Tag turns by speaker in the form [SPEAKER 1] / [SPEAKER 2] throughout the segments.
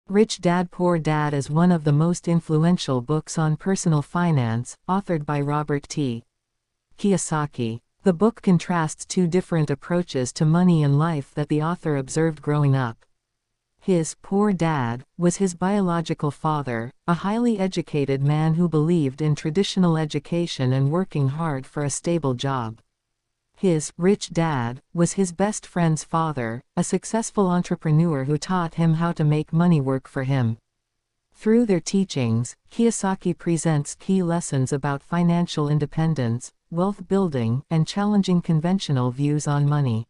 [SPEAKER 1] Rich Dad Poor Dad is one of the most influential books on personal finance, authored by Robert T. Kiyosaki. The book contrasts two different approaches to money and life that the author observed growing up. His poor dad was his biological father, a highly educated man who believed in traditional education and working hard for a stable job. His rich dad was his best friend's father, a successful entrepreneur who taught him how to make money work for him. Through their teachings, Kiyosaki presents key lessons about financial independence, wealth building, and challenging conventional views on money.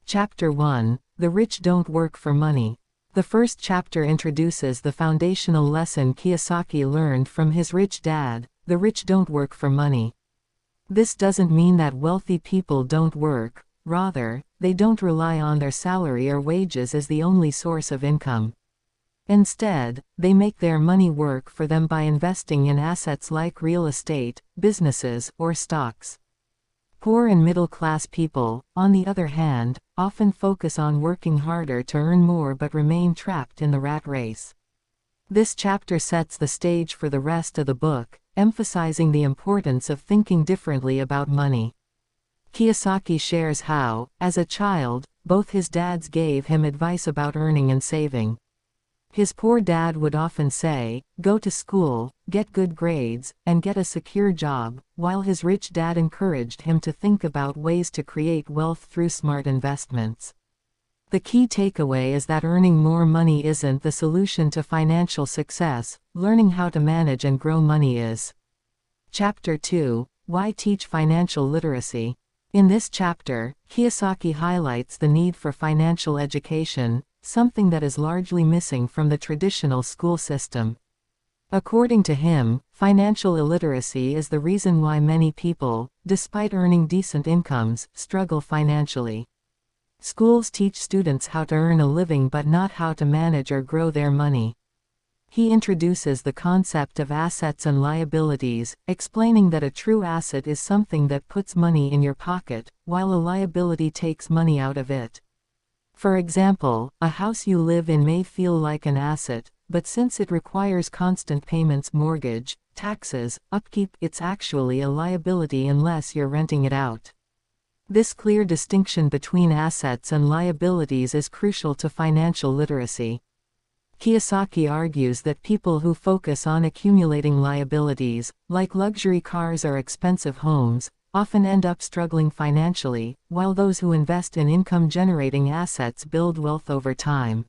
[SPEAKER 1] Chapter 1: The Rich Don't Work for Money. The first chapter introduces the foundational lesson Kiyosaki learned from his rich dad: the rich don't work for money. This doesn't mean that wealthy people don't work, rather, they don't rely on their salary or wages as the only source of income. Instead, they make their money work for them by investing in assets like real estate, businesses, or stocks. Poor and middle-class people, on the other hand, often focus on working harder to earn more but remain trapped in the rat race. This chapter sets the stage for the rest of the book, emphasizing the importance of thinking differently about money. Kiyosaki shares how, as a child, both his dads gave him advice about earning and saving. His poor dad would often say, "Go to school, get good grades, and get a secure job," while his rich dad encouraged him to think about ways to create wealth through smart investments. The key takeaway is that earning more money isn't the solution to financial success, learning how to manage and grow money is. Chapter 2: Why Teach Financial Literacy. In this chapter, Kiyosaki highlights the need for financial education, something that is largely missing from the traditional school system. According to him, financial illiteracy is the reason why many people, despite earning decent incomes, struggle financially. Schools teach students how to earn a living but not how to manage or grow their money. He introduces the concept of assets and liabilities, explaining that a true asset is something that puts money in your pocket, while a liability takes money out of it. For example, a house you live in may feel like an asset, but since it requires constant payments, mortgage, taxes, upkeep, it's actually a liability unless you're renting it out. This clear distinction between assets and liabilities is crucial to financial literacy. Kiyosaki argues that people who focus on accumulating liabilities, like luxury cars or expensive homes, often end up struggling financially, while those who invest in income-generating assets build wealth over time.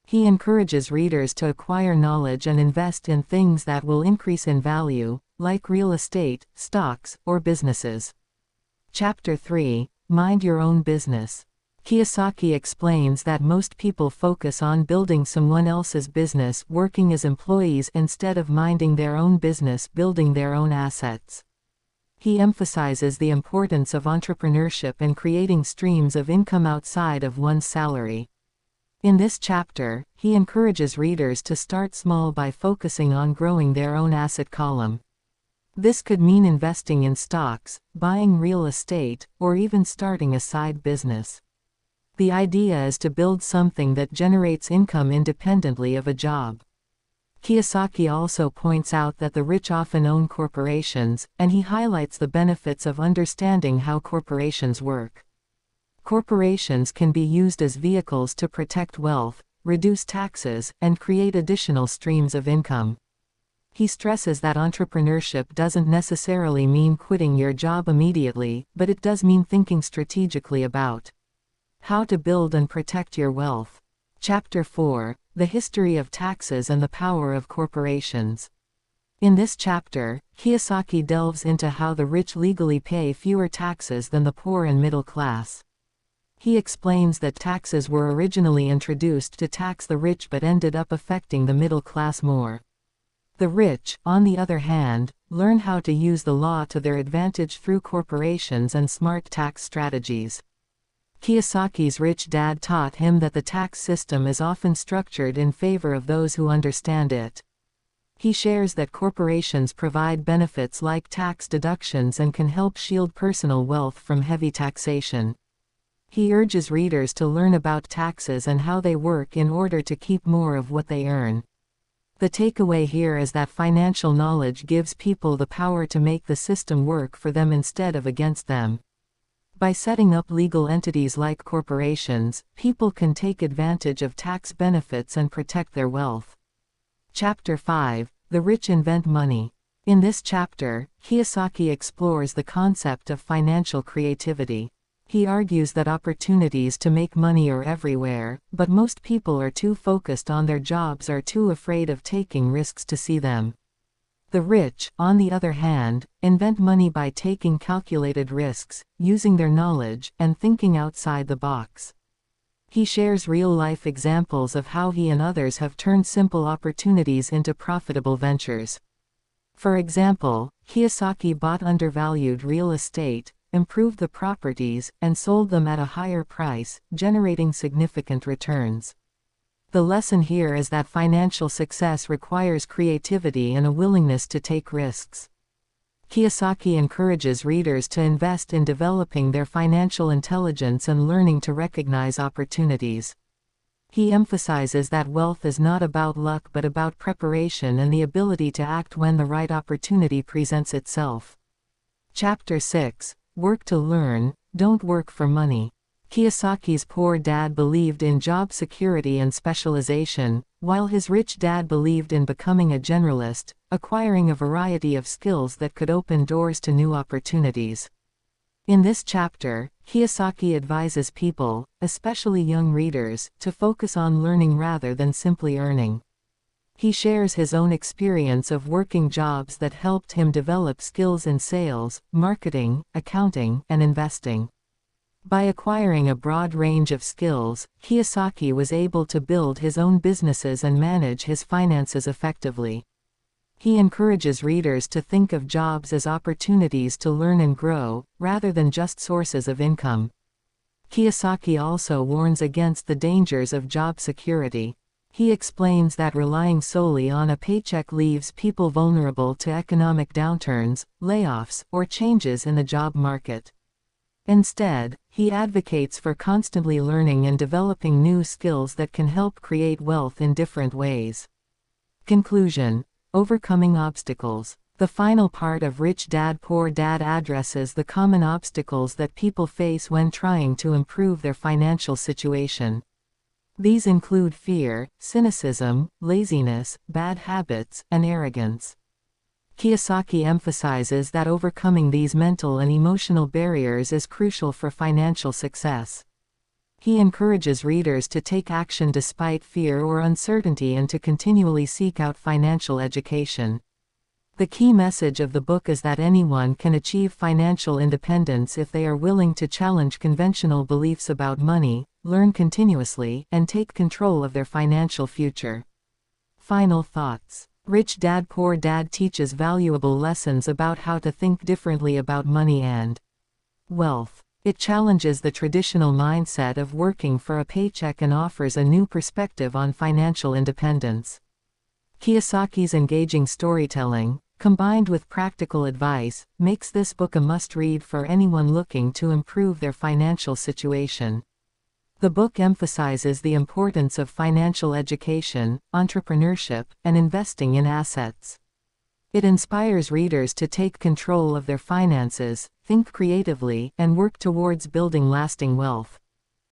[SPEAKER 1] He encourages readers to acquire knowledge and invest in things that will increase in value, like real estate, stocks, or businesses. Chapter 3: Mind Your Own Business. Kiyosaki explains that most people focus on building someone else's business, working as employees instead of minding their own business, building their own assets. He emphasizes the importance of entrepreneurship and creating streams of income outside of one's salary. In this chapter, he encourages readers to start small by focusing on growing their own asset column. This could mean investing in stocks, buying real estate, or even starting a side business. The idea is to build something that generates income independently of a job. Kiyosaki also points out that the rich often own corporations, and he highlights the benefits of understanding how corporations work. Corporations can be used as vehicles to protect wealth, reduce taxes, and create additional streams of income. He stresses that entrepreneurship doesn't necessarily mean quitting your job immediately, but it does mean thinking strategically about how to build and protect your wealth. Chapter 4: The History of Taxes and the Power of Corporations. In this chapter, Kiyosaki delves into how the rich legally pay fewer taxes than the poor and middle class. He explains that taxes were originally introduced to tax the rich but ended up affecting the middle class more. The rich, on the other hand, learn how to use the law to their advantage through corporations and smart tax strategies. Kiyosaki's rich dad taught him that the tax system is often structured in favor of those who understand it. He shares that corporations provide benefits like tax deductions and can help shield personal wealth from heavy taxation. He urges readers to learn about taxes and how they work in order to keep more of what they earn. The takeaway here is that financial knowledge gives people the power to make the system work for them instead of against them. By setting up legal entities like corporations, people can take advantage of tax benefits and protect their wealth. Chapter 5: The Rich Invent Money. In this chapter, Kiyosaki explores the concept of financial creativity. He argues that opportunities to make money are everywhere, but most people are too focused on their jobs or too afraid of taking risks to see them. The rich, on the other hand, invent money by taking calculated risks, using their knowledge, and thinking outside the box. He shares real-life examples of how he and others have turned simple opportunities into profitable ventures. For example, Kiyosaki bought undervalued real estate, improved the properties, and sold them at a higher price, generating significant returns. The lesson here is that financial success requires creativity and a willingness to take risks. Kiyosaki encourages readers to invest in developing their financial intelligence and learning to recognize opportunities. He emphasizes that wealth is not about luck but about preparation and the ability to act when the right opportunity presents itself. Chapter 6: Work to Learn, Don't Work for Money. Kiyosaki's poor dad believed in job security and specialization, while his rich dad believed in becoming a generalist, acquiring a variety of skills that could open doors to new opportunities. In this chapter, Kiyosaki advises people, especially young readers, to focus on learning rather than simply earning. He shares his own experience of working jobs that helped him develop skills in sales, marketing, accounting, and investing. By acquiring a broad range of skills, Kiyosaki was able to build his own businesses and manage his finances effectively. He encourages readers to think of jobs as opportunities to learn and grow, rather than just sources of income. Kiyosaki also warns against the dangers of job security. He explains that relying solely on a paycheck leaves people vulnerable to economic downturns, layoffs, or changes in the job market. Instead, he advocates for constantly learning and developing new skills that can help create wealth in different ways. Conclusion: Overcoming obstacles. The final part of Rich Dad Poor Dad addresses the common obstacles that people face when trying to improve their financial situation. These include fear, cynicism, laziness, bad habits, and arrogance. Kiyosaki emphasizes that overcoming these mental and emotional barriers is crucial for financial success. He encourages readers to take action despite fear or uncertainty and to continually seek out financial education. The key message of the book is that anyone can achieve financial independence if they are willing to challenge conventional beliefs about money, learn continuously, and take control of their financial future. Final thoughts. Rich Dad Poor Dad teaches valuable lessons about how to think differently about money and wealth. It challenges the traditional mindset of working for a paycheck and offers a new perspective on financial independence. Kiyosaki's engaging storytelling, combined with practical advice, makes this book a must-read for anyone looking to improve their financial situation. The book emphasizes the importance of financial education, entrepreneurship, and investing in assets. It inspires readers to take control of their finances, think creatively, and work towards building lasting wealth.